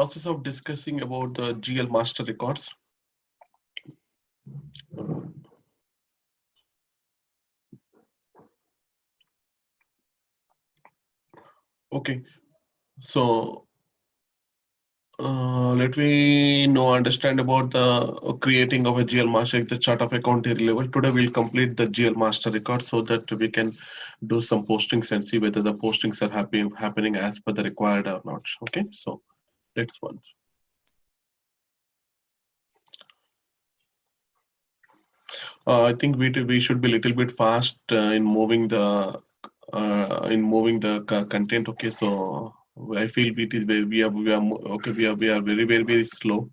process of discussing about the GL master records. Okay, so let me understand about the creating of a GL master at the chart of account area level. Today we'll complete the GL master record so that we can do some postings and see whether the postings are happening as per the required or not. Okay, so let's once. I think we should be a little bit fast in moving the content. Okay, so I feel it is we are very slow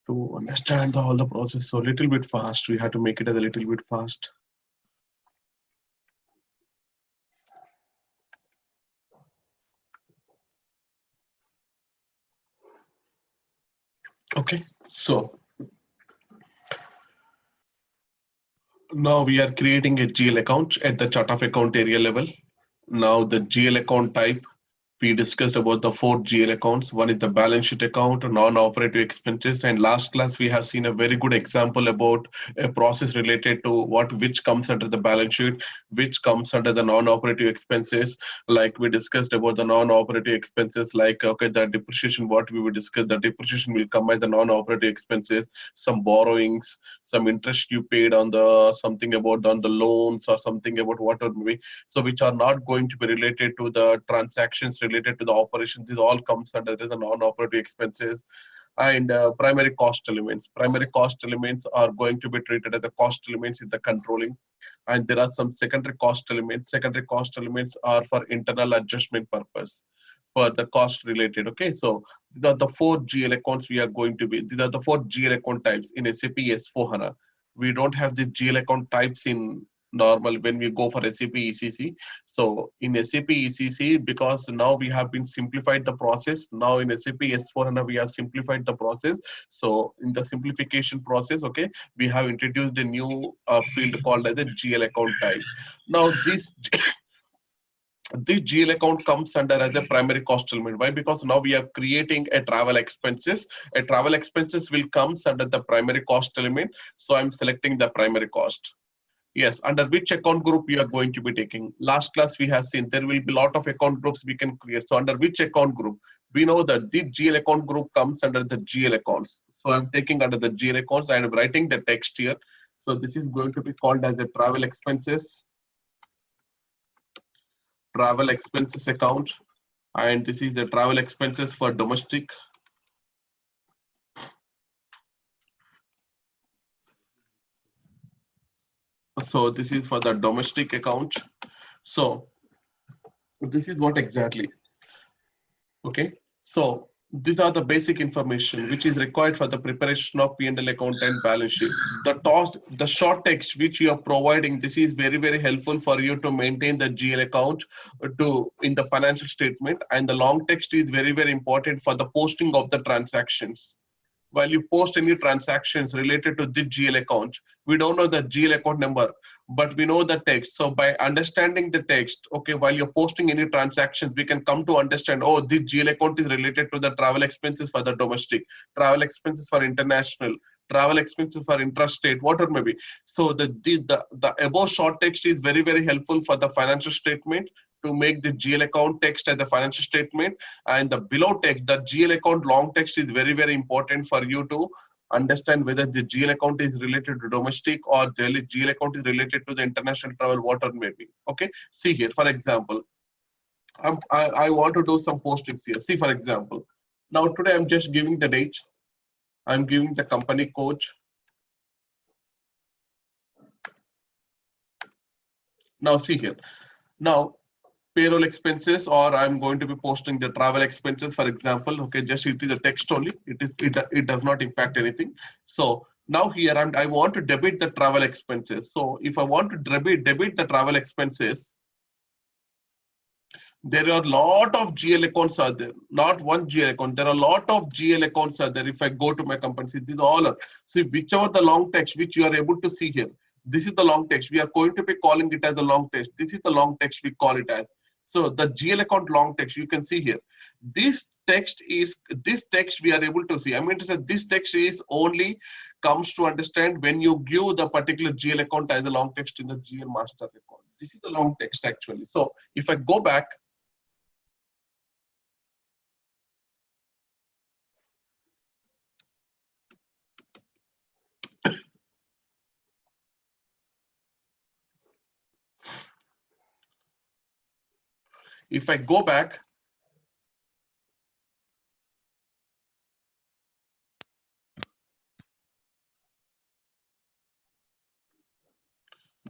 to understand all the process. So little bit fast. We have to make it a little bit fast. Okay, so now we are creating a GL account at the chart of account area level. Now the GL account type, we discussed about the 4 GL accounts. One is the balance sheet account, non-operative expenses, and last class we have seen a very good example about a process related to which comes under the balance sheet, which comes under the non-operative expenses. Like we discussed about the non-operative expenses, like okay, the depreciation, what we will discuss, the depreciation will come as the non-operative expenses, some borrowings, some interest you paid on the something about on the loans or something about whatever maybe, so which are not going to be related to the transactions related to the operations. This all comes under the non-operative expenses. And primary cost elements. Primary cost elements are going to be treated as the cost elements in the controlling. And there are some secondary cost elements. Secondary cost elements are for internal adjustment purpose for the cost related. Okay, so these are the 4 GL accounts we are going to be. These are the 4 GL account types in SAP S4HANA. We don't have the GL account types in normal when we go for SAP ECC. So in SAP ECC, because now we have been simplified the process. Now in SAP S4HANA, we have simplified the process. So in the simplification process, okay, we have introduced a new field called as a GL account type. Now this GL account comes under as a primary cost element. Why? Because now we are creating a travel expenses. A travel expenses will comes under the primary cost element. So I'm selecting the primary cost. Yes, under which account group you are going to be taking. Last class we have seen there will be a lot of account groups we can create. So under which account group? We know that the GL account group comes under the GL accounts. So I'm taking under the GL accounts and I'm writing the text here. So this is going to be called as the travel expenses account. And this is the travel expenses for domestic. So this is for the domestic account. So this is what exactly. Okay, so these are the basic information which is required for the preparation of P&L account and balance sheet. The short text which you are providing, this is very helpful for you to maintain the GL account in the financial statement, and the long text is very important for the posting of the transactions. While you post any transactions related to the GL account, we don't know the GL account number, but we know the text. So by understanding the text, okay, while you're posting any transactions, we can come to understand, oh, this GL account is related to the travel expenses for the domestic, travel expenses for international, travel expenses for intrastate, whatever may be. So the above short text is very helpful for the financial statement to make the GL account text as the financial statement, and the below text, the GL account long text is very important for you to understand whether the GL account is related to domestic or the GL account is related to the international travel, whatever may be. Okay, see here, for example, I want to do some postings here. See, for example, now today I'm just giving the date, I'm giving the company code. Now see here, now payroll expenses, or I'm going to be posting the travel expenses, for example. Okay, just it is a text only. It does not impact anything. So now here I want to debit the travel expenses. So if I want to debit the travel expenses, there are a lot of GL accounts are there, not one GL account. There are a lot of GL accounts are there. If I go to my company, see, these all are, see whichever the long text which you are able to see here. This is the long text. We are going to be calling it as a long text. This is the long text we call it as. So the GL account long text, you can see here. This text is, this text we are able to see. I mean to say this text is only comes to understand when you give the particular GL account as a long text in the GL master account. This is the long text actually. So if I go back, if I go back,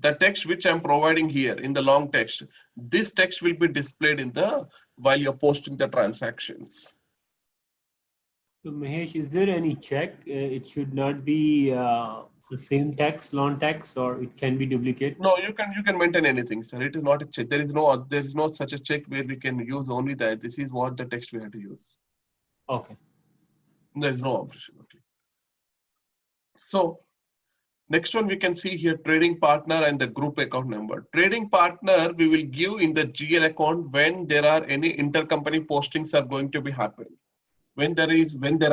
the text which I'm providing here in the long text, this text will be displayed in the while you're posting the transactions. So Mahesh, is there any check? It should not be the same text, long text, or it can be duplicate? No, you can maintain anything, sir. It is not a check. There is no such a check where we can use only that. This is what the text we have to use. Okay. There is no operation. Okay. So next one we can see here trading partner and the group account number. Trading partner we will give in the GL account when there are any intercompany postings are going to be happening. When there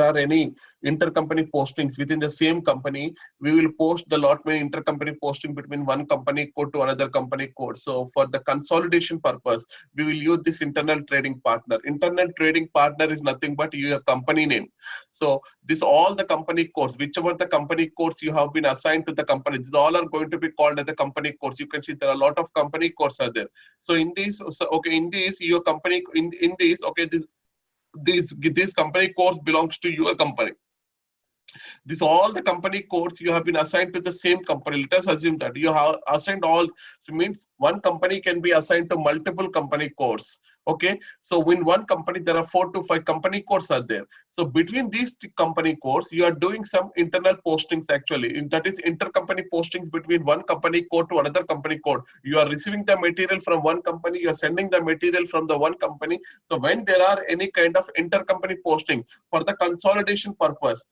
are any intercompany postings within the same company, we will post the lot many intercompany posting between one company code to another company code. So for the consolidation purpose, we will use this internal trading partner. Internal trading partner is nothing but your company name. So this all the company codes, whichever the company codes you have been assigned to the company, these all are going to be called as the company codes. You can see there are a lot of company codes are there. So in this, okay, in this your company in this, okay, this company codes belongs to your company. This all the company codes you have been assigned to the same company. Let us assume that you have assigned all, so means one company can be assigned to multiple company codes. Okay, so in one company there are 4 to 5 company codes are there. So between these company codes you are doing some internal postings actually, that is intercompany postings between one company code to another company code. You are receiving the material from one company, you are sending the material from the one company. So when there are any kind of intercompany posting for the consolidation purpose,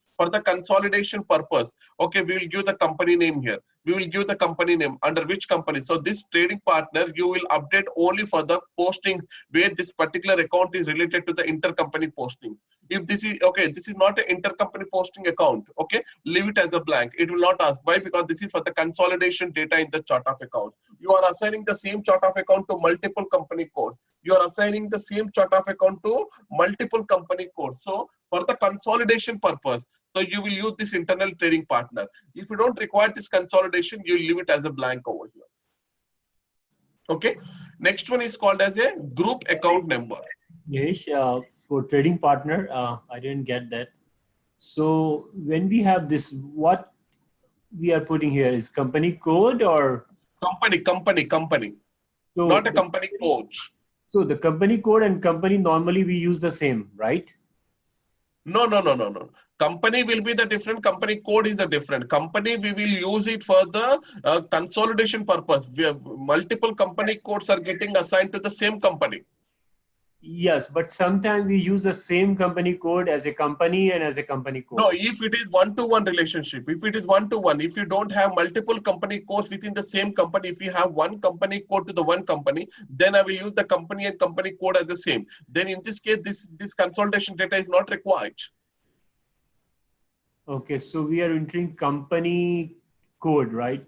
okay, we will give the company name here. We will give the company name under which company. So this trading partner you will update only for the postings where this particular account is related to the intercompany posting. If this is okay, this is not an intercompany posting account. Okay, leave it as a blank. It will not ask. Why? Because this is for the consolidation data in the chart of accounts. You are assigning the same chart of account to multiple company codes. You are assigning the same chart of account to multiple company codes. So for the consolidation purpose, so you will use this internal trading partner. If you don't require this consolidation, you leave it as a blank over here. Okay. Next one is called as a group account number. Mahesh, for trading partner, I didn't get that. So when we have this, what we are putting here is company code or company, so not a company code. So the company code and company normally we use the same, right? No. Company will be the different, company code is the different. Company we will use it for the consolidation purpose. We have multiple company codes are getting assigned to the same company. Yes, but sometimes we use the same company code as a company and as a company code. No, if it is one-to-one relationship, if it is one-to-one, if you don't have multiple company codes within the same company, if you have one company code to the one company, then I will use the company and company code as the same. Then in this case, this consolidation data is not required. Okay, so we are entering company code, right?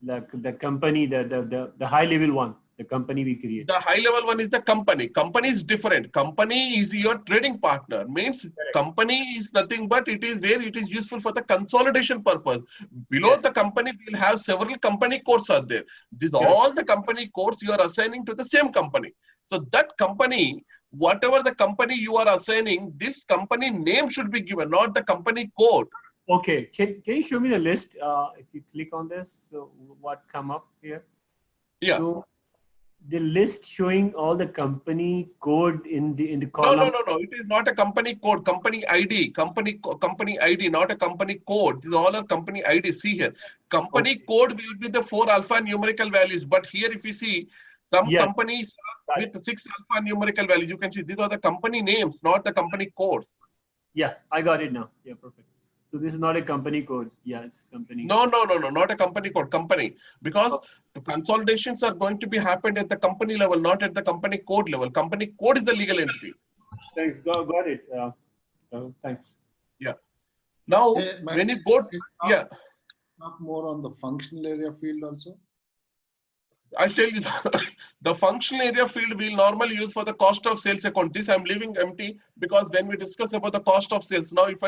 Like the company, the high level one, the company we create. The high level one is the company. Company is different. Company is your trading partner. Means company is nothing but it is where it is useful for the consolidation purpose. Below the company will have several company codes are there. These all the company codes you are assigning to the same company. So that company, whatever the company you are assigning, this company name should be given, not the company code. Okay, can you show me the list? If you click on this, so what come up here? Yeah. So the list showing all the company code in the column. No. It is not a company code. Company ID. Company ID, not a company code. These all are company ID. See here. Company code will be the 4 alphanumerical values. But here, if you see, some companies with 6 alphanumerical values, you can see these are the company names, not the company codes. Yeah, I got it now. Yeah, perfect. So this is not a company code. Yeah, it's company. No, not a company code. Company, because the consolidations are going to be happened at the company level, not at the company code level. Company code is the legal entity. Thanks. Got it. Thanks. Yeah. Now, May when you go, yeah, talk more on the functional area field also? I'll tell you the functional area field we'll normally use for the cost of sales account. This I'm leaving empty because when we discuss about the cost of sales, now if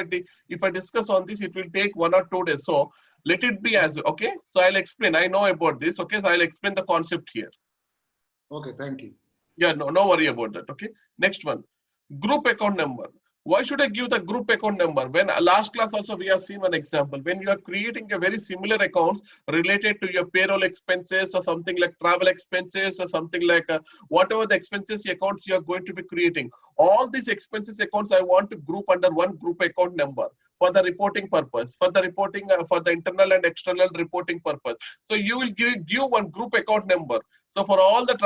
I discuss on this, it will take 1 or 2 days. So let it be as okay. So I'll explain. I know about this. Okay, so I'll explain the concept here. Okay, thank you. Yeah, no worry about that. Okay. Next one, group account number. Why should I give the group account number? When last class also we have seen one example. When you are creating a very similar accounts related to your payroll expenses or something like travel expenses or something like whatever the expenses accounts you are going to be creating, all these expenses accounts I want to group under one group account number for the reporting purpose, for the reporting for the internal and external reporting purpose. So you will give one group account number. So for all the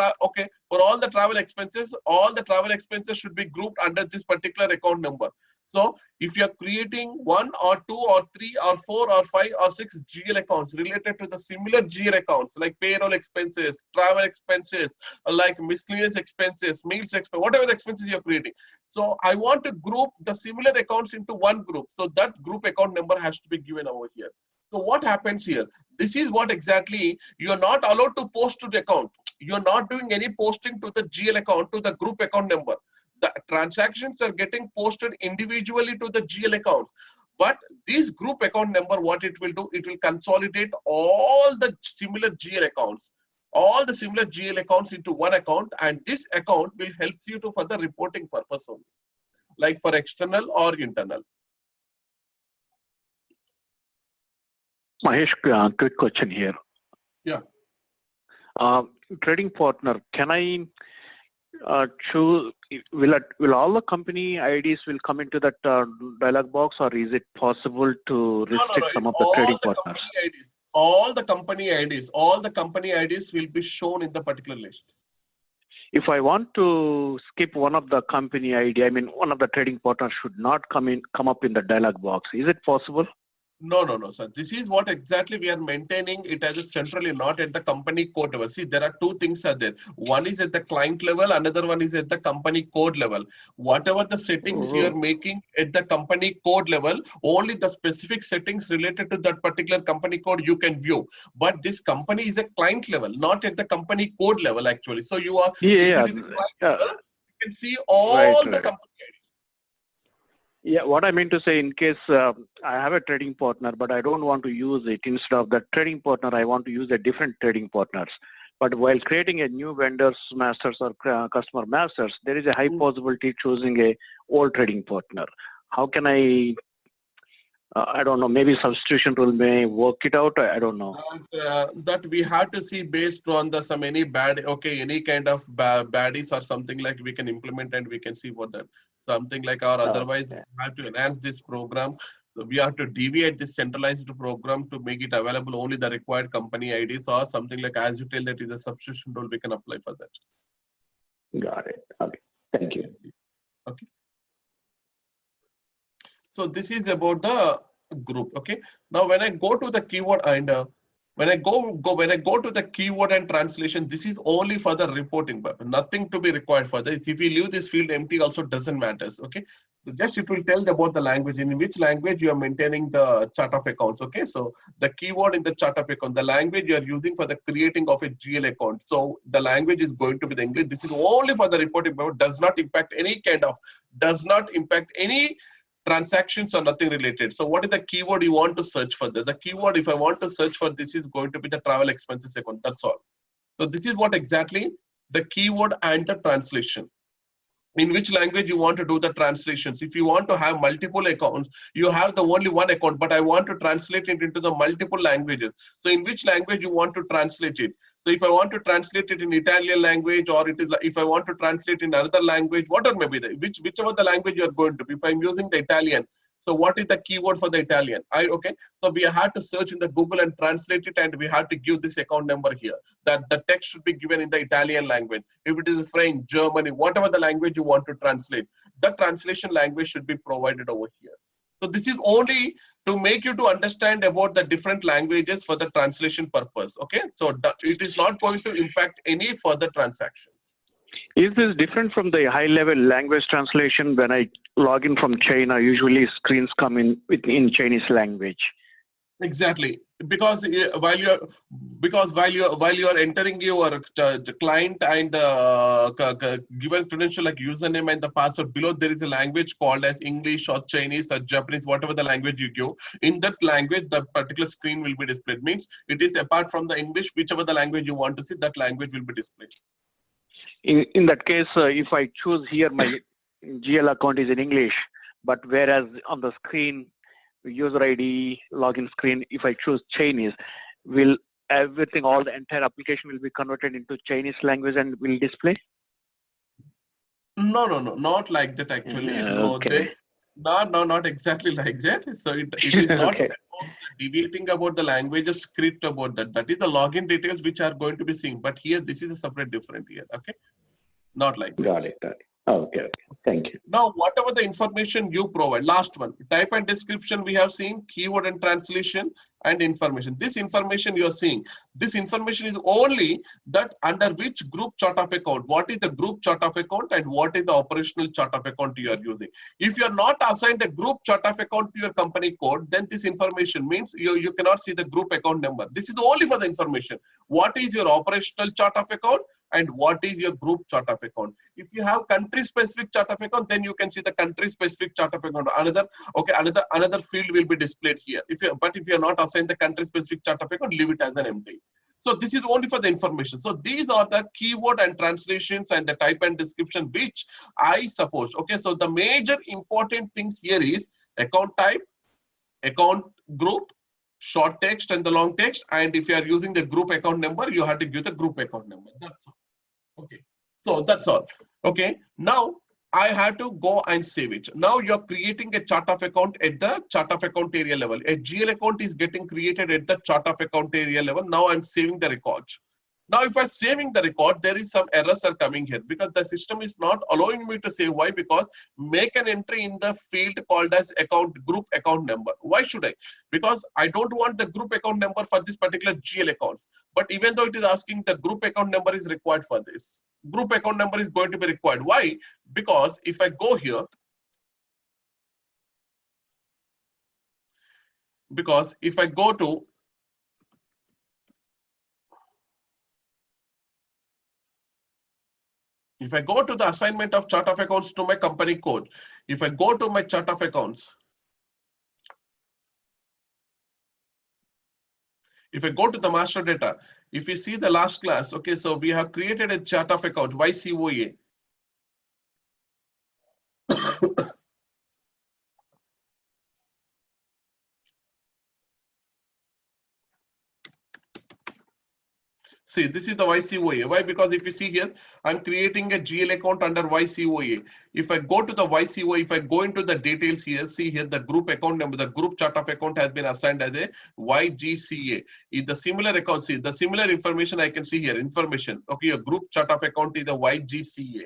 for all the travel expenses should be grouped under this particular account number. So if you are creating 1 or 2 or 3 or 4 or 5 or 6 GL accounts related to the similar GL accounts like payroll expenses, travel expenses, like miscellaneous expenses, meals expenses, whatever the expenses you're creating. So I want to group the similar accounts into one group. So that group account number has to be given over here. So what happens here? This is what exactly you are not allowed to post to the account. You are not doing any posting to the GL account to the group account number. The transactions are getting posted individually to the GL accounts. But this group account number, what it will do, it will consolidate all the similar GL accounts, into one account, and this account will help you to for the reporting purpose only, like for external or internal. Mahesh, quick question here. Yeah. Trading partner, can I choose? Will all the company IDs will come into that dialog box, or is it possible to restrict some of the trading partners? All the company IDs will be shown in the particular list. If I want to skip one of the company ID, I mean one of the trading partners should not come up in the dialog box. Is it possible? No, sir. This is what exactly we are maintaining it as a centrally, not at the company code level. See, there are two things are there. One is at the client level, another one is at the company code level. Whatever the settings you are making at the company code level, only the specific settings related to that particular company code you can view. But this company is a client level, not at the company code level actually. So you are, level, you can see all the company IDs. Yeah, what I mean to say, in case I have a trading partner, but I don't want to use it, instead of that trading partner, I want to use a different trading partners. But while creating a new vendors masters or customer masters, there is a high possibility choosing a old trading partner. How can I don't know, maybe substitution rule may work it out. I don't know. That we have to see based on the any kind of baddies or something like we can implement, and we can see what that something like, or otherwise we have to enhance this program. So we have to deviate this centralized program to make it available only the required company IDs, or something like, as you tell, that is a substitution rule, we can apply for that. Got it. Okay. Thank you. Okay. So this is about the group. Okay. Now when I go to the keyword and when I go to the keyword and translation, this is only for the reporting, but nothing to be required for this. If we leave this field empty, also doesn't matter. Okay. So just it will tell about the language, in which language you are maintaining the chart of accounts. Okay. So the keyword in the chart of account, the language you are using for the creating of a GL account. So the language is going to be the English. This is only for the reporting, but does not impact any transactions or nothing related. So what is the keyword you want to search for? The keyword, if I want to search for this, is going to be the travel expenses account. That's all. So this is what exactly the keyword and the translation. In which language you want to do the translations. If you want to have multiple accounts, you have the only one account, but I want to translate it into the multiple languages. So in which language you want to translate it? So if I want to translate it in Italian language, or it is like, if I want to translate in another language, whatever may be whichever the language you are going to be. If I'm using the Italian, so what is the keyword for the Italian? So we have to search in the Google and translate it, and we have to give this account number here. That the text should be given in the Italian language. If it is French, Germany, whatever the language you want to translate, the translation language should be provided over here. So this is only to make you to understand about the different languages for the translation purpose. Okay, so it is not going to impact any further transactions. Is this different from the high-level language translation? When I log in from China, usually screens come in Chinese language. Exactly, because while you're entering your the client and given credential like username and the password, below there is a language called as English or Chinese or Japanese, whatever the language you give. In that language, the particular screen will be displayed. Means it is apart from the English, whichever the language you want to see, that language will be displayed. In that case, if I choose here my GL account is in English, but whereas on the screen, user ID, login screen, if I choose Chinese, will everything, all the entire application will be converted into Chinese language and will display? No, not like that actually. So Okay. not exactly like that. So it is not Okay. about deviating about the language script about that. That is the login details which are going to be seen. But here, this is a separate different here. Okay, not like Got that. it. Okay. Thank you. Now, whatever the information you provide, last one, type and description we have seen, keyword and translation and information. This information you are seeing, this information is only that under which group chart of account, what is the group chart of account and what is the operational chart of account you are using. If you are not assigned a group chart of account to your company code, then this information means you cannot see the group account number. This is only for the information. What is your operational chart of account and what is your group chart of account. If you have country specific chart of account, then you can see the country specific chart of account. Another field will be displayed here. If you are not assigned the country specific chart of account, leave it as an empty. So this is only for the information. So these are the keyword and translations and the type and description which I suppose. Okay, so the major important things here is account type, account group, short text and the long text, and if you are using the group account number, you have to give the group account number. That's all. Okay, so that's all. Okay, now I have to go and save it. Now you're creating a chart of account at the chart of account area level. A GL account is getting created at the chart of account area level. Now I'm saving the record. Now, if I'm saving the record, there is some errors are coming here because the system is not allowing me to save. Why? Because make an entry in the field called as account group account number. Why should I? Because I don't want the group account number for this particular GL accounts. But even though it is asking, the group account number is required for this. Group account number is going to be required. Why? Because if I go here, because if I go to the assignment of chart of accounts to my company code, if I go to my chart of accounts, if I go to the master data, if you see the last class, okay, so we have created a chart of account, YCOA. See, this is the YCOA. Why? Because if you see here, I'm creating a GL account under YCOA. If I go to the YCOA, if I go into the details here, see here the group account number, the group chart of account has been assigned as a YGCA. In the similar account, see the similar information I can see here, information. Okay, a group chart of account is a YGCA.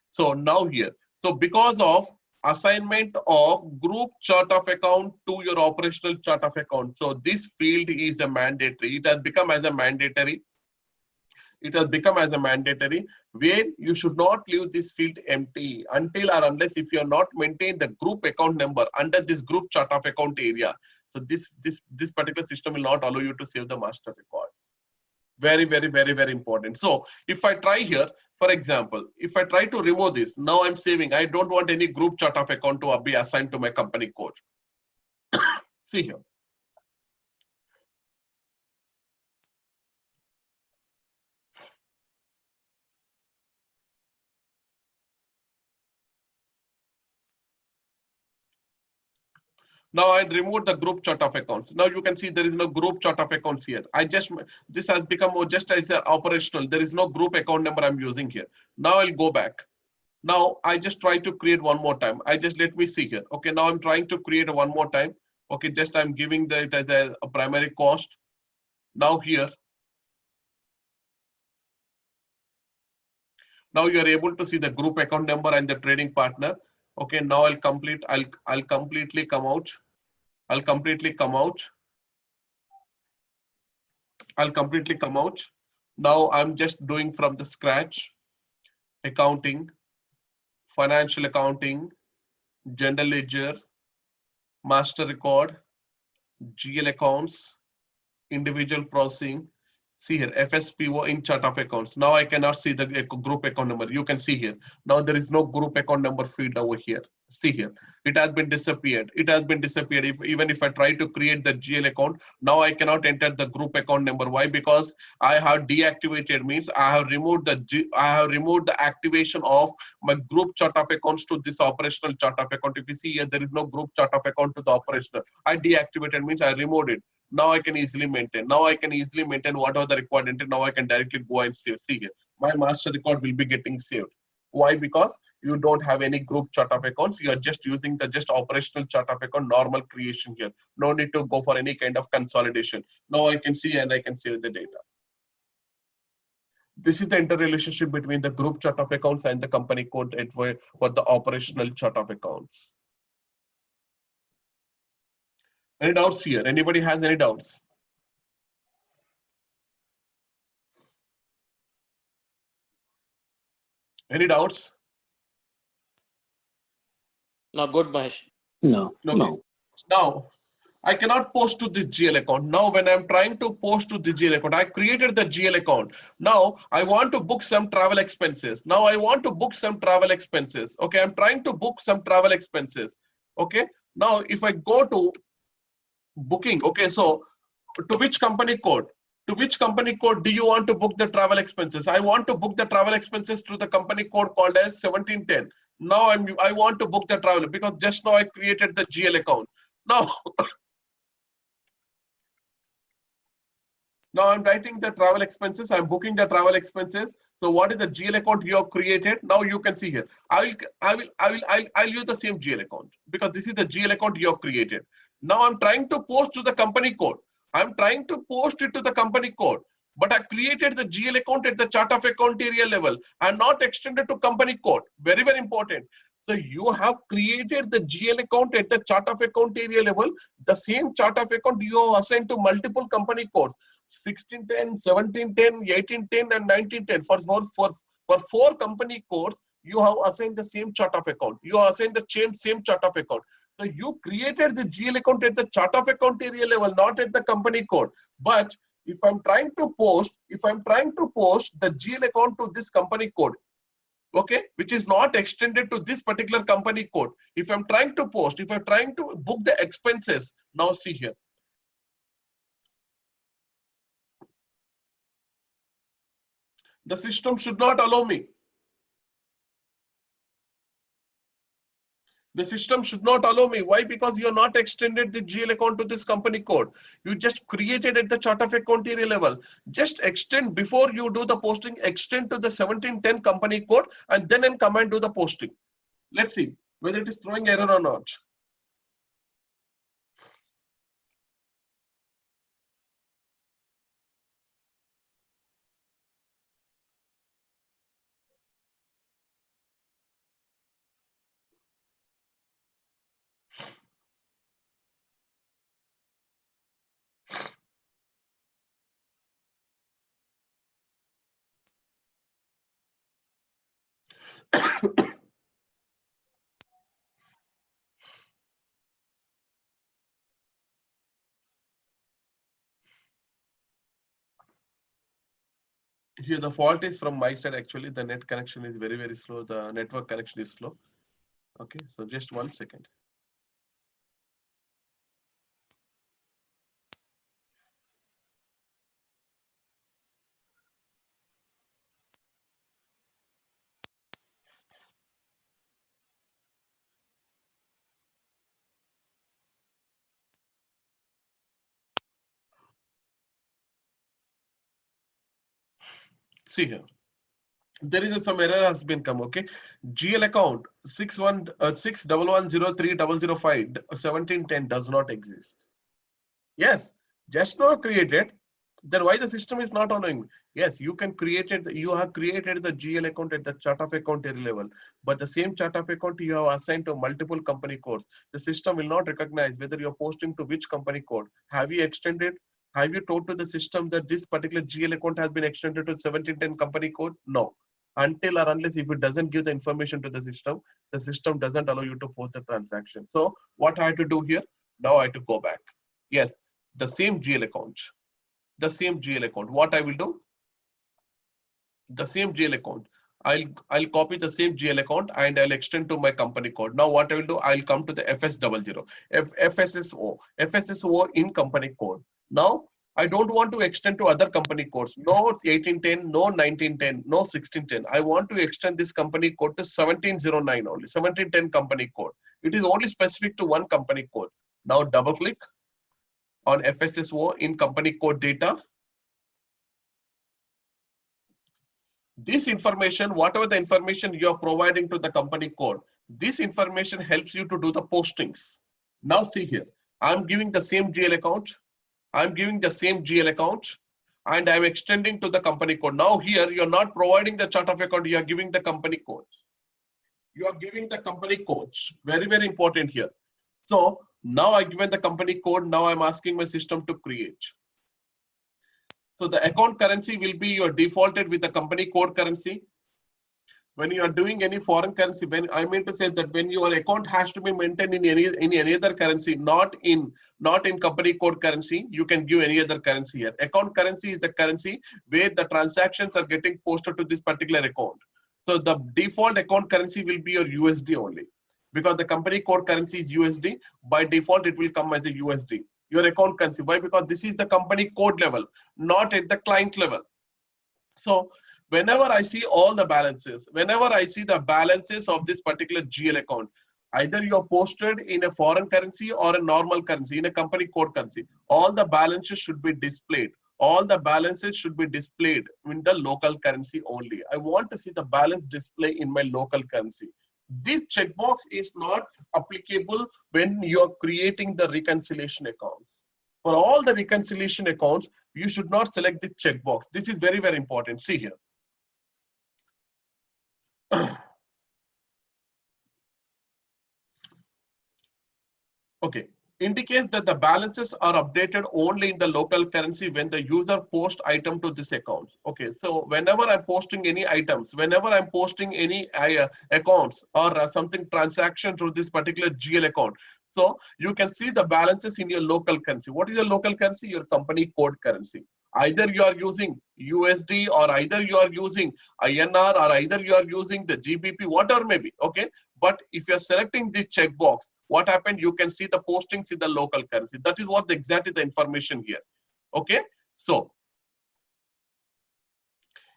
So now here, so because of assignment of group chart of account to your operational chart of account, so this field is a mandatory. It has become as a mandatory. It has become as a mandatory where you should not leave this field empty until or unless if you are not maintain the group account number under this group chart of account area. So this particular system will not allow you to save the master record. Very important. So if I try here, for example, if I try to remove this, now I'm saving. I don't want any group chart of account to be assigned to my company code. See here. Now I remove the group chart of accounts. Now you can see there is no group chart of accounts here. This has become just as operational. There is no group account number I'm using here. Now I'll go back. Now I just try to create one more time. Let me see here. Okay, now I'm trying to create one more time. Okay, just I'm giving it as a primary cost. Now here. Now you are able to see the group account number and the trading partner. Okay, now I'll completely come out. I'll completely come out. Now I'm just doing from the scratch. accounting, financial accounting, general ledger, master record, GL accounts, individual processing. See here, FSPO in chart of accounts. Now I cannot see the group account number. You can see here. Now there is no group account number field over here. See here, it has been disappeared. It has been disappeared. Even if I try to create the GL account, now I cannot enter the group account number. Why? Because I have deactivated, means I have removed the activation of my group chart of accounts to this operational chart of account. If you see here, there is no group chart of account to the operational. I deactivated, means I removed it. Now I can easily maintain. Now I can easily maintain what are the required entry. Now I can directly go and save. See here, my master record will be getting saved. Why? Because you don't have any group chart of accounts. You are just using the just operational chart of account, normal creation here. No need to go for any kind of consolidation. Now I can see and I can save the data. This is the interrelationship between the group chart of accounts and the company code for the operational chart of accounts. Any doubts here? Anybody has any doubts? Any doubts? No, good, Mahesh. No, Okay. no. Now, I cannot post to this GL account. Now, when I'm trying to post to the GL account, I created the GL account. Now, I want to book some travel expenses. Now, I want to book some travel expenses. Okay, I'm trying to book some travel expenses. Okay, now if I go to booking, okay, so to which company code? To which company code do you want to book the travel expenses? I want to book the travel expenses to the company code called as 1710. Now I want to book the travel because just now I created the GL account. Now, now I'm writing the travel expenses. I'm booking the travel expenses. So what is the GL account you have created? Now you can see here. I'll use the same GL account because this is the GL account you have created. Now I'm trying to post to the company code. I'm trying to post it to the company code, but I created the GL account at the chart of account area level and not extended to company code. Very, very important. So you have created the GL account at the chart of account area level. The same chart of account you have assigned to multiple company codes, 1610, 1710, 1810, and 1910. For 4 company codes, you have assigned the same chart of account. You have assigned the same chart of account. So you created the GL account at the chart of account area level, not at the company code. But if I'm trying to post the GL account to this company code, okay, which is not extended to this particular company code. If I'm trying to book the expenses, now see here. The system should not allow me. The system should not allow me. Why? Because you are not extended the GL account to this company code. You just created at the chart of account area level. Just extend before you do the posting, extend to the 1710 company code and then come and do the posting. Let's see whether it is throwing error or not. Here the fault is from my side. Actually, the net connection is very, very slow. The network connection is slow. Okay, so just 1 second. See here. There is some error has been come. Okay, GL account 611030005 1710 does not exist. Yes, just now created. Then why the system is not honoring? Yes, you have created the GL account at the chart of account area level, but the same chart of account you have assigned to multiple company codes. The system will not recognize whether you're posting to which company code. Have you extended? Have you told to the system that this particular GL account has been extended to 1710 company code? No. until or unless if it doesn't give the information to the system doesn't allow you to post the transaction. So what I have to do here? Now I have to go back. Yes, the same GL account. The same GL account. What I will do? The same GL account. I'll copy the same GL account and I'll extend to my company code. Now what I will do? I'll come to the FS00, FSSO in company code. Now I don't want to extend to other company codes. No 1810, no 1910, no 1610. I want to extend this company code to 1709 only, 1710 company code. It is only specific to one company code. Now double click on FSSO in company code data. This information, whatever the information you are providing to the company code, this information helps you to do the postings. Now see here, I'm giving the same GL account. I'm giving the same GL account and I'm extending to the company code. Now here, you're not providing the chart of account, you are giving the company code. You are giving the company codes. Very, very important here. So now I given the company code. Now I'm asking my system to create. So the account currency will be your defaulted with the company code currency. When you are doing any foreign currency, when I mean to say that when your account has to be maintained in any other currency, not in company code currency, you can give any other currency here. Account currency is the currency where the transactions are getting posted to this particular account. So the default account currency will be your USD only, because the company code currency is USD. By default, it will come as a USD. Your account currency. Why? Because this is the company code level, not at the client level. So whenever I see all the balances, whenever I see the balances of this particular GL account, either you're posted in a foreign currency or a normal currency, in a company code currency, all the balances should be displayed. All the balances should be displayed in the local currency only. I want to see the balance display in my local currency. This checkbox is not applicable when you're creating the reconciliation accounts. For all the reconciliation accounts, you should not select the checkbox. This is very, very important. See here. Okay, indicates that the balances are updated only in the local currency when the user posts item to this account. Okay, so whenever I'm posting any items, whenever I'm posting any accounts or something transaction through this particular GL account, so you can see the balances in your local currency. What is your local currency? Your company code currency. Either you are using USD or either you are using INR or either you are using the GBP, whatever may be. Okay, but if you're selecting the checkbox, what happened? You can see the postings in the local currency. That is what exactly the information here. Okay, so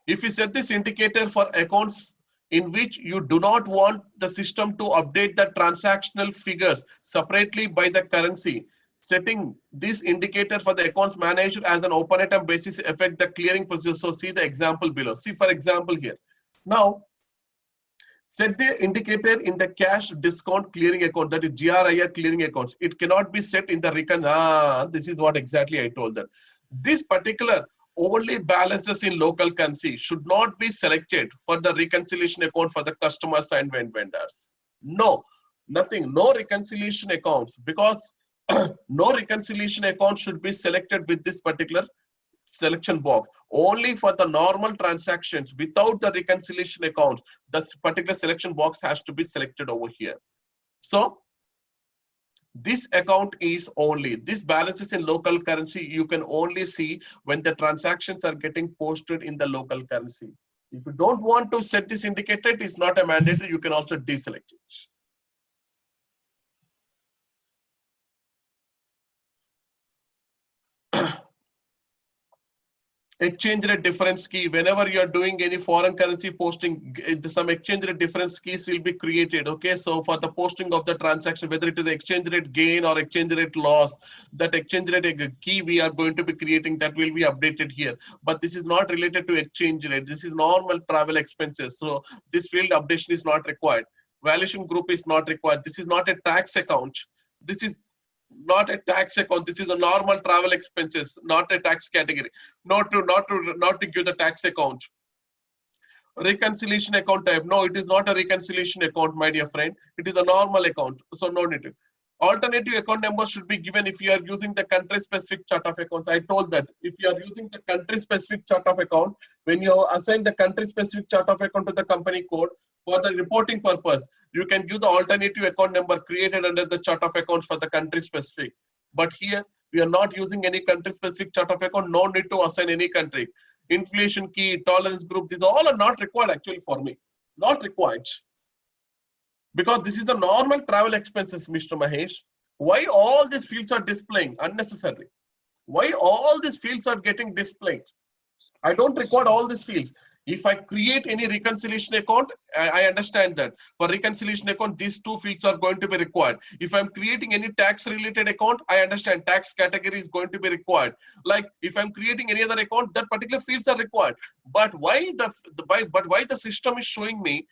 if you set this indicator for accounts in which you do not want the system to update the transactional figures separately by the currency, setting this indicator for the accounts managed as an open item basis affect the clearing procedure. So see the example below. See for example here. Now set the indicator in the cash discount clearing account, that is GRIR clearing accounts. It cannot be set in the this is what exactly I told them. This particular only balances in local currency should not be selected for the reconciliation account for the customers and vendors. No, nothing, no reconciliation accounts, because no reconciliation account should be selected with this particular selection box. Only for the normal transactions without the reconciliation account, this particular selection box has to be selected over here. So this account is only, this balances in local currency you can only see when the transactions are getting posted in the local currency. If you don't want to set this indicator, it is not a mandatory, you can also deselect it. Exchange rate difference key. Whenever you are doing any foreign currency posting, some exchange rate difference keys will be created. Okay, so for the posting of the transaction, whether it is the exchange rate gain or exchange rate loss, that exchange rate key we are going to be creating, that will be updated here. But this is not related to exchange rate. This is normal travel expenses. So this field updation is not required. Valuation group is not required. This is not a tax account. This is not a tax account. This is a normal travel expenses, not a tax category. Not to give the tax account. Reconciliation account type. No, it is not a reconciliation account, my dear friend. It is a normal account. So no need to. Alternative account number should be given if you are using the country specific chart of accounts. I told that if you are using the country specific chart of account, when you assign the country specific chart of account to the company code for the reporting purpose, you can give the alternative account number created under the chart of accounts for the country specific. But here we are not using any country specific chart of account. No need to assign any country. Inflation key, tolerance group, these all are not required actually for me. Not required. Because this is the normal travel expenses, Mr. Mahesh. Why all these fields are displaying unnecessarily? Why all these fields are getting displayed? I don't record all these fields. If I create any reconciliation account, I understand that. For reconciliation account, these two fields are going to be required. If I'm creating any tax related account, I understand tax category is going to be required. Like if I'm creating any other account, that particular fields are required. But why the system is showing me,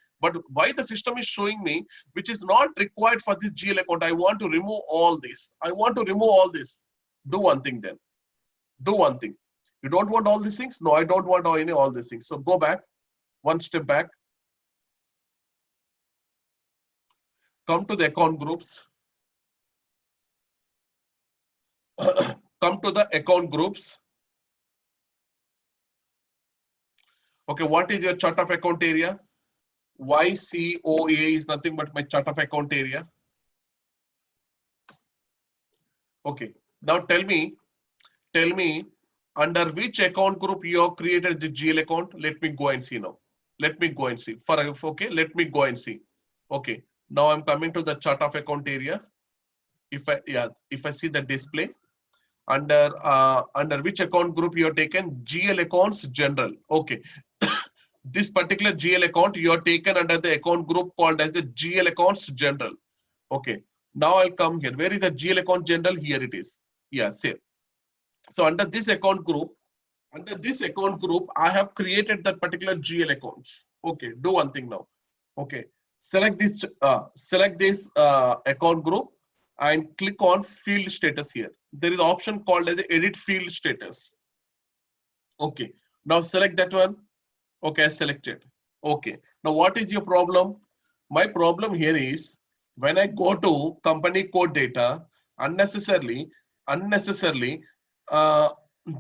which is not required for this GL account? I want to remove all this. I want to remove all this. Do one thing then. Do one thing. You don't want all these things? No, I don't want all these things. So go back, one step back. Come to the account groups. Come to the account groups. Okay, what is your chart of account area? YCOA is nothing but my chart of account area. Okay, now tell me under which account group you have created the GL account. Let me go and see now. Let me go and see. Okay, let me go and see. Okay, now I'm coming to the chart of account area. If I see the display under which account group you have taken GL accounts general. Okay, this particular GL account you are taken under the account group called as the GL accounts general. Okay, now I'll come here. Where is the GL account general? Here it is. Yeah, same. So under this account group, I have created that particular GL accounts. Okay, do one thing now. Okay, select this account group and click on field status here. There is an option called as the edit field status. Okay, now select that one. Okay, I selected. Okay, now what is your problem? My problem here is when I go to company code data, unnecessarily,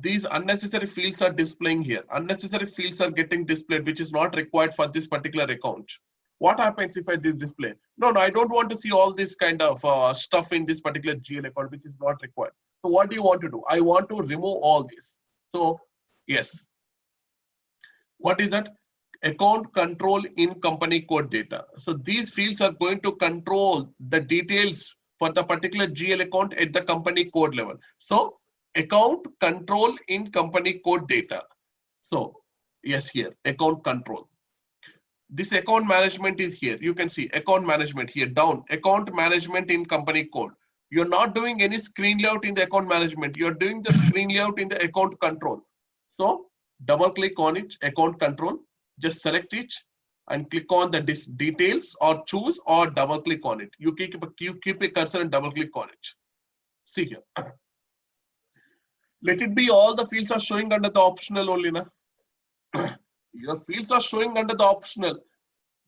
these unnecessary fields are displaying here. Unnecessary fields are getting displayed, which is not required for this particular account. What happens if I display? No, I don't want to see all this kind of stuff in this particular GL account, which is not required. So what do you want to do? I want to remove all this. So yes. What is that? Account control in company code data. So these fields are going to control the details for the particular GL account at the company code level. So account control in company code data. So yes, here account control. This account management is here. You can see account management here down. Account management in company code. You're not doing any screen layout in the account management. You're doing the screen layout in the account control. So double click on it, account control. Just select it and click on the details or choose or double click on it. You keep a cursor and double click on it. See here. Let it be all the fields are showing under the optional only. Na? Your fields are showing under the optional.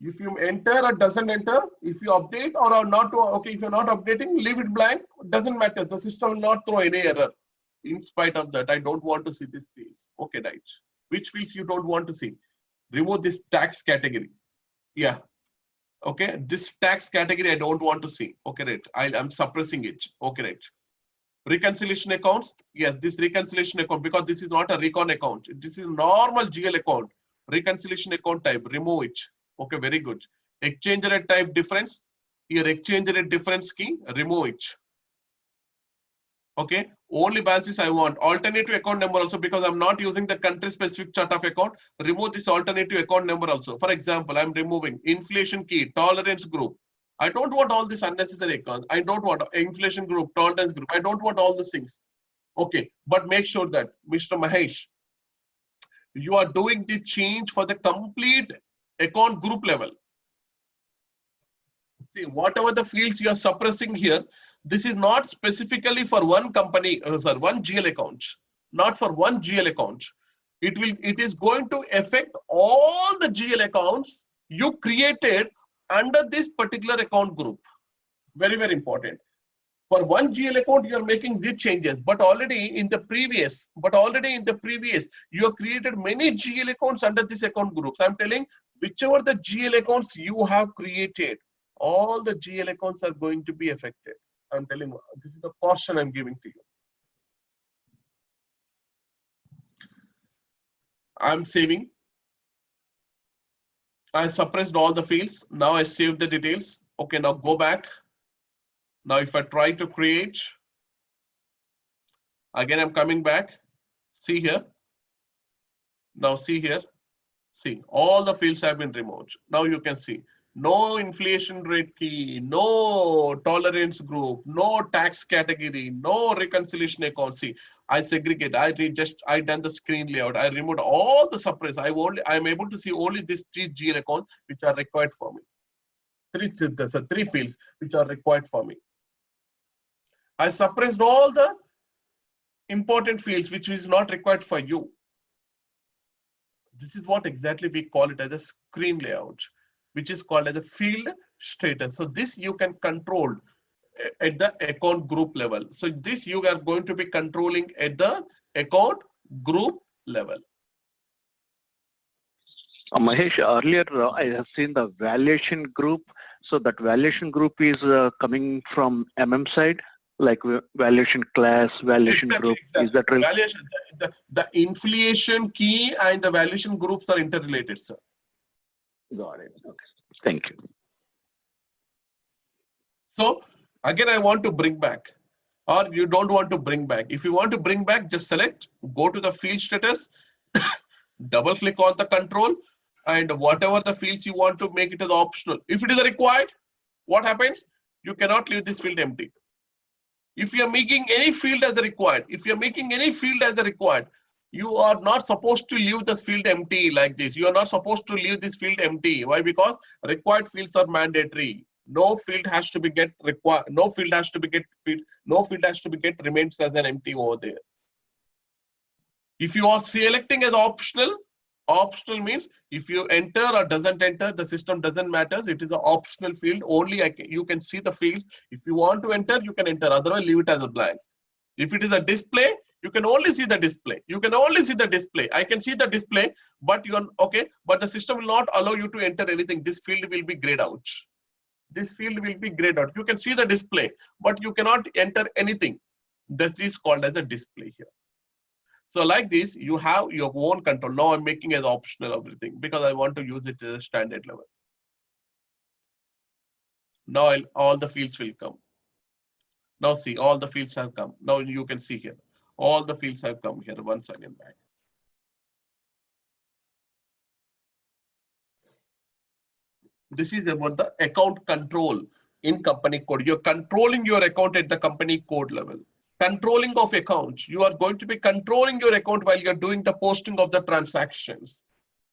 If you enter or doesn't enter, if you update or are not, okay, if you're not updating, leave it blank. Doesn't matter. The system will not throw any error. In spite of that, I don't want to see these fields. Okay, right. Which fields you don't want to see? Remove this tax category. Yeah. Okay. This tax category I don't want to see. Okay, right. I'm suppressing it. Okay, right. Reconciliation accounts. Yes, this reconciliation account, because this is not a recon account. This is normal GL account. Reconciliation account type. Remove it. Okay, very good. Exchange rate type difference. Here, exchange rate difference key. Remove it. Okay, only balances I want. Alternative account number also, because I'm not using the country specific chart of account. Remove this alternative account number also. For example, I'm removing inflation key, tolerance group. I don't want all this unnecessary accounts. I don't want inflation group, tolerance group. I don't want all these things. Okay, but make sure that Mr. Mahesh, you are doing the change for the complete account group level. See, whatever the fields you are suppressing here, this is not specifically for one company, one GL account, not for one GL account. It is going to affect all the GL accounts you created under this particular account group. Very, very important. For one GL account, you are making these changes, but already in the previous, you have created many GL accounts under this account groups. I'm telling, whichever the GL accounts you have created, all the GL accounts are going to be affected. I'm telling you, this is the caution I'm giving to you. I'm saving. I suppressed all the fields. Now I saved the details. Okay, now go back. Now if I try to create, again I'm coming back. See here. Now see here. See, all the fields have been removed. Now you can see no inflation rate key, no tolerance group, no tax category, no reconciliation account. See, I segregate. I done the screen layout. I removed all the suppress. I'm able to see only these three GL accounts which are required for me. Three fields which are required for me. I suppressed all the important fields which is not required for you. This is what exactly we call it as a screen layout, which is called as a field status. So this you can control at the account group level. So this you are going to be controlling at the account group level. Mahesh, earlier I have seen the valuation group. So that valuation group is coming from MM side, like valuation class, valuation group. Is that real? Valuation, the inflation key and the valuation groups are interrelated, sir. Got it. Okay. Thank you. So again, I want to bring back, or you don't want to bring back. If you want to bring back, just select, go to the field status, double click on the control, and whatever the fields you want to make it as optional. If it is required, what happens? You cannot leave this field empty. If you are making any field as required, you are not supposed to leave this field empty like this. You are not supposed to leave this field empty. Why? Because required fields are mandatory. No field has to be get required. No field has to be get remains as an empty over there. If you are selecting as optional means if you enter or doesn't enter, the system doesn't matter. It is an optional field. Only you can see the fields. If you want to enter, you can enter. Otherwise, leave it as a blank. If it is a display, you can only see the display. I can see the display, but but the system will not allow you to enter anything. This field will be grayed out. You can see the display, but you cannot enter anything. That is called as a display here. So like this, you have your own control. Now I'm making as optional everything because I want to use it as a standard level. Now all the fields will come. Now see, all the fields have come. Now you can see here, all the fields have come here. Once again back. This is about the account control in company code. You're controlling your account at the company code level. Controlling of accounts. You are going to be controlling your account while you're doing the posting of the transactions.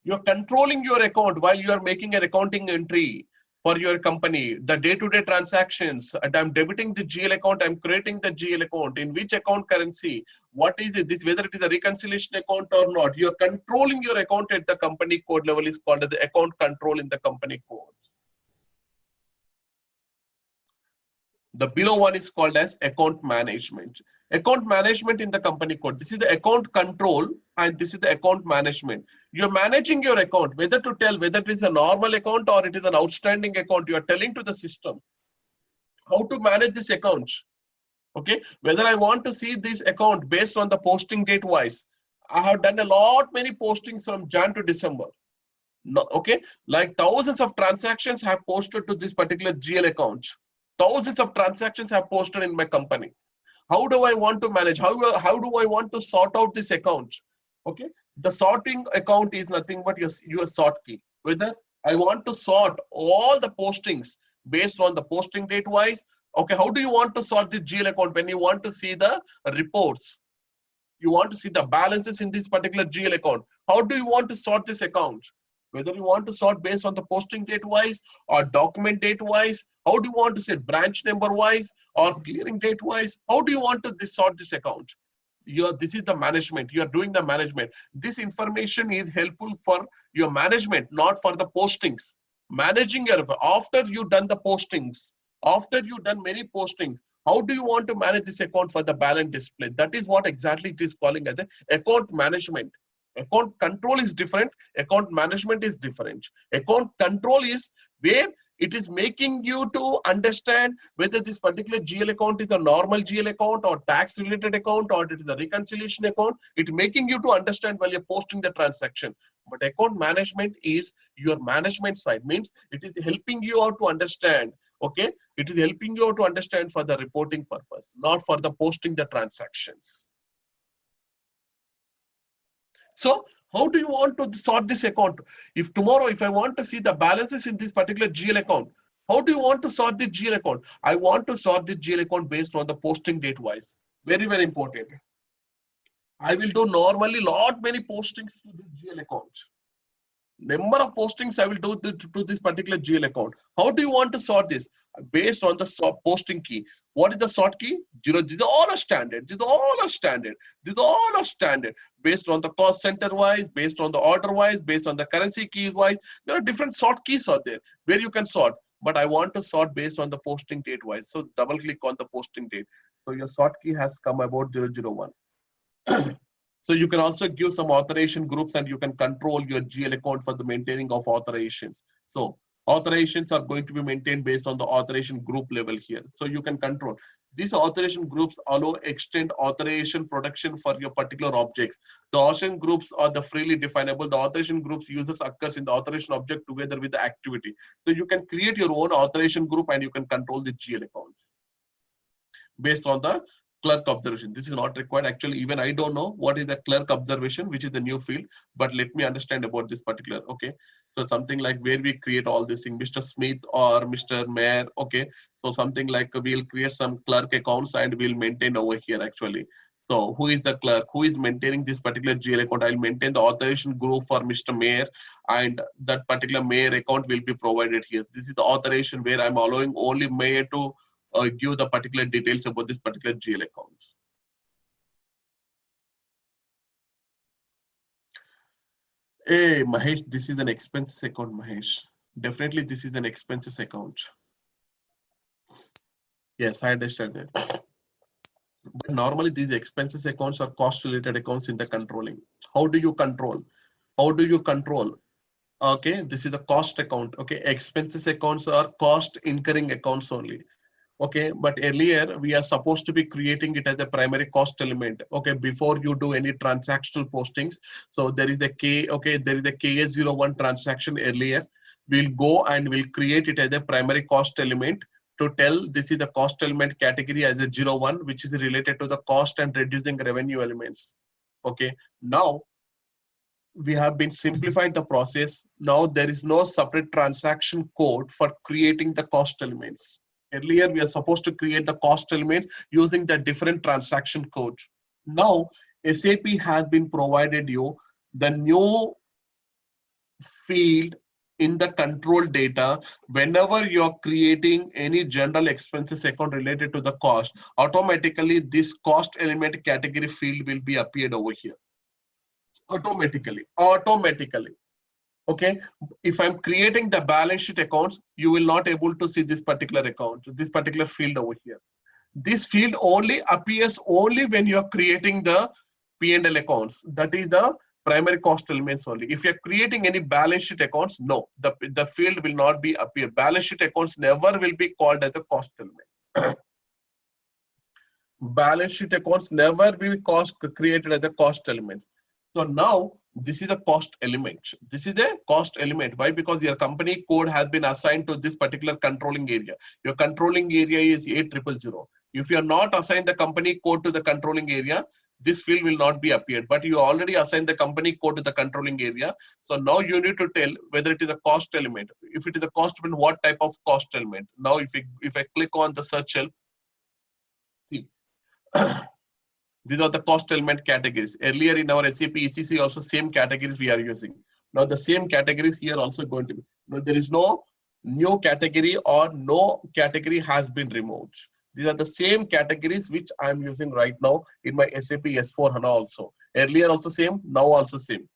You're controlling your account while you are making an accounting entry for your company, the day-to-day transactions, and I'm debiting the GL account, I'm creating the GL account, in which account currency, what is it, this, whether it is a reconciliation account or not. You're controlling your account at the company code level is called as the account control in the company code. The below one is called as account management. Account management in the company code. This is the account control and this is the account management. You're managing your account, whether to tell whether it is a normal account or it is an outstanding account. You are telling to the system how to manage this account. Okay, whether I want to see this account based on the posting date wise. I have done many postings from Jan to December. No, okay, like thousands of transactions have posted to this particular GL account. Thousands of transactions have posted in my company. How do I want to manage? How do I want to sort out this account? Okay, the sorting account is nothing but your sort key. Whether I want to sort all the postings based on the posting date wise. Okay, how do you want to sort the GL account when you want to see the reports? You want to see the balances in this particular GL account. How do you want to sort this account? Whether you want to sort based on the posting date wise or document date wise, how do you want to say branch number wise or clearing date wise? How do you want to sort this account? This is the management. You are doing the management. This information is helpful for your management, not for the postings. Managing your after you done the postings, after you done many postings, How do you want to manage this account for the balance display? That is what exactly it is calling as a account management. Account control is different. Account management is different. Account control is where it is making you to understand whether this particular GL account is a normal GL account or tax related account or it is a reconciliation account. It's making you to understand while you're posting the transaction. But account management is your management side, means it is helping you out to understand. Okay, it is helping you out to understand for the reporting purpose, not for the posting the transactions. So how do you want to sort this account? If tomorrow, if I want to see the balances in this particular GL account, how do you want to sort the GL account? I want to sort the GL account based on the posting date wise. Very, very important. I will do normally many postings to this GL account. Number of postings I will do to this particular GL account. How do you want to sort this? Based on the posting key. What is the sort key? 0. These are all are standard. These are all are standard. These are all are standard. Based on the cost center wise, based on the order wise, based on the currency keys wise, there are different sort keys out there where you can sort. But I want to sort based on the posting date wise. So double click on the posting date. So your sort key has come about 001. So you can also give some authorization groups and you can control your GL account for the maintaining of authorizations. So authorizations are going to be maintained based on the authorization group level here. So you can control. These authorization groups allow extend authorization protection for your particular objects. The authorization groups are the freely definable. The authorization groups users occurs in the authorization object together with the activity. So you can create your own authorization group and you can control the GL accounts based on the clerk observation. This is not required. Actually, even I don't know what is the clerk observation, which is the new field, but let me understand about this particular. Okay. So something like where we create all this thing, Mr. Smith or Mr. Mayor. Okay. So something like we'll create some clerk accounts and we'll maintain over here actually. So who is the clerk? Who is maintaining this particular GL account? I'll maintain the authorization group for Mr. Mayor, and that particular Mayor account will be provided here. This is the authorization where I'm allowing only Mayor to give the particular details about this particular GL accounts. Hey, Mahesh, this is an expenses account, Mahesh. Definitely, this is an expenses account. Yes, I understand that. But normally, these expenses accounts are cost-related accounts in the controlling. How do you control? How do you control? Okay, this is the cost account. Okay, expenses accounts are cost incurring accounts only. Okay, but earlier we are supposed to be creating it as a primary cost element. Okay, before you do any transactional postings. So there is a K, okay, there is a KS01 transaction earlier. We'll go and we'll create it as a primary cost element to tell this is the cost element category as a 01, which is related to the cost and reducing revenue elements. Okay, now we have been simplified the process. Now there is no separate transaction code for creating the cost elements. Earlier, we are supposed to create the cost element using the different transaction code. Now, SAP has been provided you the new field in the control data. Whenever you're creating any general expenses account related to the cost, automatically this cost element category field will be appeared over here. Automatically. Okay, if I'm creating the balance sheet accounts, you will not able to see this particular account, this particular field over here. This field only appears only when you are creating the P&L accounts. That is the primary cost elements only. If you're creating any balance sheet accounts, no, the field will not be appear. Balance sheet accounts never will be called as a cost elements. Balance sheet accounts never will be created as a cost element. So now this is a cost element. This is a cost element. Why? Because your company code has been assigned to this particular controlling area. Your controlling area is 8000. If you are not assigned the company code to the controlling area, this field will not be appeared. But you already assigned the company code to the controlling area. So now you need to tell whether it is a cost element. If it is a cost element, what type of cost element? Now if I click on the search cell, see. These are the cost element categories. Earlier in our SAP ECC also same categories we are using. Now the same categories here also going to be. Now there is no new category or no category has been removed. These are the same categories which I am using right now in my SAP S4HANA also. Earlier also same, now also same.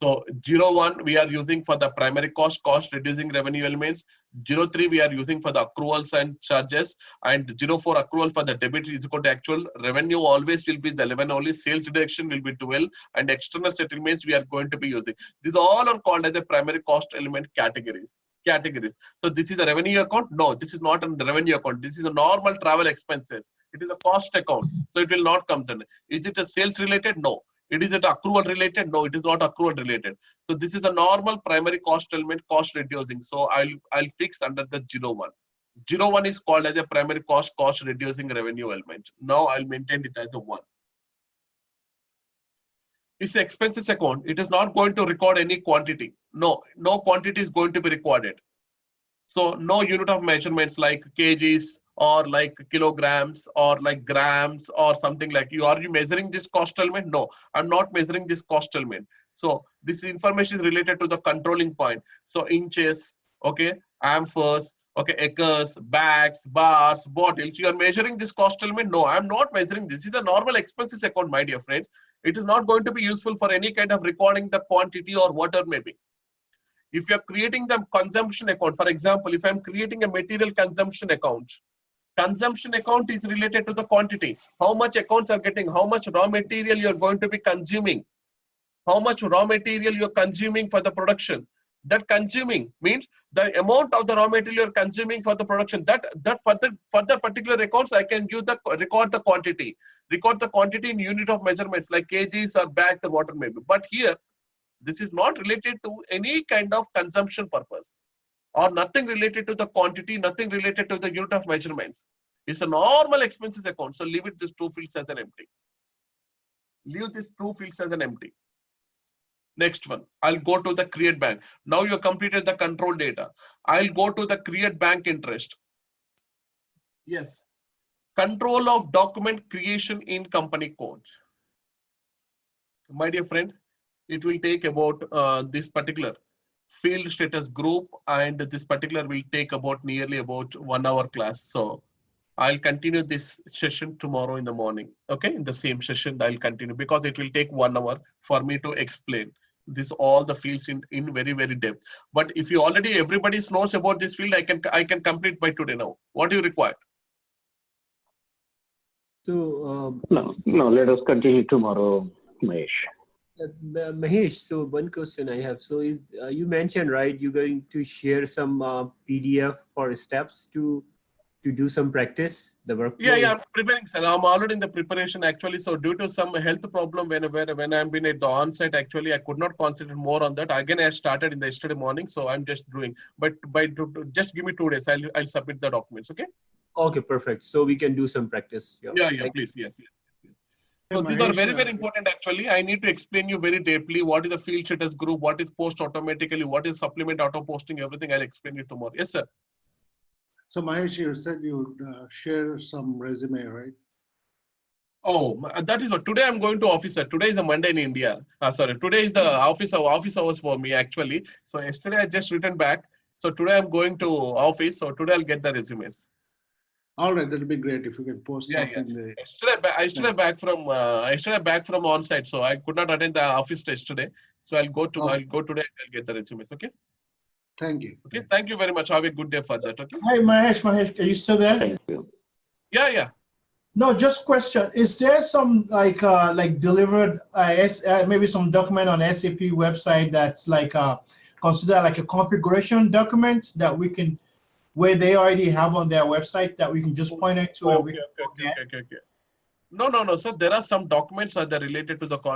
So 01 we are using for the primary cost reducing revenue elements. 03 we are using for the accruals and charges, and 04 accrual for the debit is equal to actual. Revenue always will be the 11 only. Sales deduction will be 12, and external settlements we are going to be using. These all are called as a primary cost element categories. So this is a revenue account? No, this is not a revenue account. This is a normal travel expenses. It is a cost account, so it will not come in. Is it a sales related? No. It is it accrual related? No, it is not accrual related. So this is a normal primary cost element, cost reducing. So I'll fix under the 01. 01 is called as a primary cost reducing revenue element. Now I'll maintain it as a 1. It's expenses account. It is not going to record any quantity. No quantity is going to be recorded. So no unit of measurements like kgs or like kilograms or like grams or something like you. Are you measuring this cost element? No, I'm not measuring this cost element. So this information is related to the controlling point. So inches, okay, amperes, okay, acres, bags, bars, bottles. You are measuring this cost element? No, I'm not measuring this. This is a normal expenses account, my dear friends. It is not going to be useful for any kind of recording the quantity or whatever may be. If you're creating the consumption account, for example, if I'm creating a material consumption account is related to the quantity. How much accounts are getting, how much raw material you're going to be consuming, how much raw material you're consuming for the production. That consuming means the amount of the raw material you're consuming for the production. That for the particular accounts, I can give the record the quantity in unit of measurements like kgs or bags or whatever maybe. But here, this is not related to any kind of consumption purpose or nothing related to the quantity, nothing related to the unit of measurements. It's a normal expenses account. So leave it this true fields as an empty. Leave this true fields as an empty. Next one, I'll go to the create bank. Now you have completed the control data. I'll go to the create bank interest. Yes. Control of document creation in company code. My dear friend, it will take about this particular field status group, and this particular will take about nearly about 1 hour class. So I'll continue this session tomorrow in the morning. Okay, in the same session I'll continue because it will take 1 hour for me to explain this all the fields in very depth. But if you already everybody knows about this field, I can complete by today now. What do you require? So No, let us continue tomorrow, Mahesh. Mahesh, so one question I have. So is you mentioned, right, you're going to share some PDF for steps to do some practice, the workflow? Yeah, I'm preparing, sir. I'm already in the preparation actually. So due to some health problem when I'm been at the onset, actually I could not concentrate more on that. Again, I started in the yesterday morning, so I'm just doing. But just give me 2 days. I'll submit the documents. Okay. Okay, perfect. So we can do some practice. Yeah, please, yes. So these are very important actually. I need to explain you very deeply what is the field status group, what is post automatically, what is supplement auto posting, everything I'll explain you tomorrow. Yes, sir. So Mahesh, you said you share some resume, right? Oh, that is what today I'm going to office, sir. Today is a Monday in India. Sorry, today is the office hours for me actually. So yesterday I just returned back. So today I'm going to office. So today I'll get the resumes. All right, that'll be great if you can post something there. Yesterday back from on-site, so I could not attend the office yesterday. So I'll go today. I'll get the resumes. Okay. Thank you. Okay. Thank you very much. Have a good day for that. Okay. Hi, Mahesh, are you still there? Thank you. Yeah. No, just question. Is there some like delivered maybe some document on SAP website that's like considered like a configuration document that we can, where they already have on their website that we can just point it to? Okay. No, sir. There are some documents that are related to the